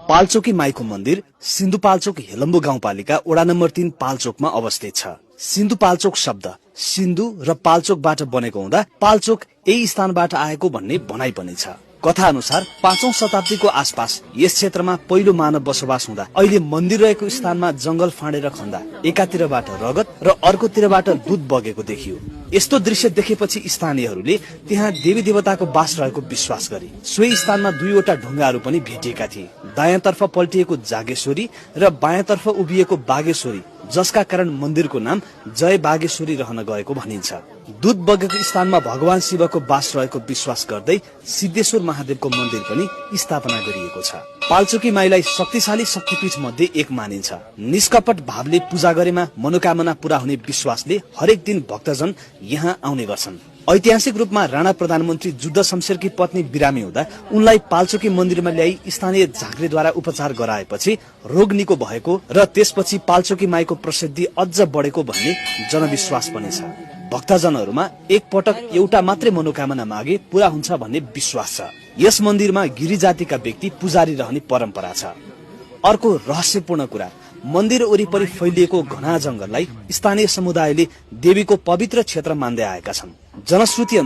पाल्चोकी माईको मन्दिर सिन्धुपाल्चोक हेलम्बु गाउँपालिका वडा नम्बर 3 पाल्चोकमा अवस्थित छ। सिन्धुपाल्चोक शब्द सिन्धु र पाल्चोकबाट बनेको हुँदा पाल्चोक यही स्थानबाट आएको भन्ने भनाइ पनि छ। कथा अनुसार 5औं शताब्दीको आसपास यस क्षेत्रमा पहिलो मानव बसोबास हुँदा अहिले मन्दिर रहेको स्थानमा जंगल फाँडेर खन्दा एकातिरबाट रगत र अर्कोतिरबाट दूध बगेको देखियो। यस्तो दृश्य देखेपछि स्थानीयहरूले त्यहाँ देवी देवताको बास रहेको विश्वास गरे। सोही स्थानमा दुईवटा ढुङ्गाहरू पनि भेटिएका थिए। दायाँतर्फ पल्टिएको जागेश्वरी र बायाँतर्फ उभिएको बागेश्वरी, जसका कारण मन्दिरको नाम जय बागेश्वरी रहन गएको भनिन्छ। दूध बगेको स्थानमा भगवान शिवको बास रहेको विश्वास गर्दै सिद्धेश्वर महादेवको मन्दिर पनि स्थापना गरिएको छ। पाल्चोकी माईलाई शक्तिशाली शक्तिपीठ मध्ये एक मानिन्छ। निष्कपट भावले पूजा गरेमा मनोकामना पूरा हुने विश्वासले हरेक दिन भक्तजन यहाँ आउने गर्छन्। ऐतिहासिक रूपमा राणा प्रधानमन्त्री जुद्ध शमशेरकी पत्नी बिरामी हुँदा उनलाई पाल्चोकी मन्दिरमा ल्याई स्थानीय झाँक्रीद्वारा उपचार गराएपछि रोग निको भएको र त्यसपछि पाल्चोकी माईको प्रसिद्धि अझ बढेको भन्ने जनविश्वास पनि छ। भक्तजनहरूमा एक पटक एउटा मात्रै मनोकामना मागे पूरा हुन्छ भन्ने विश्वास छ। यस मन्दिरमा गिरी जातिका व्यक्ति पुजारी रहने परम्परा छ। अर्को रहस्यपूर्ण कुरा, मन्दिर वरिपरि फैलिएको घना जंगललाई स्थानीय समुदायले देवीको पवित्र क्षेत्र मान्दै आएका छन्। जनश्रुति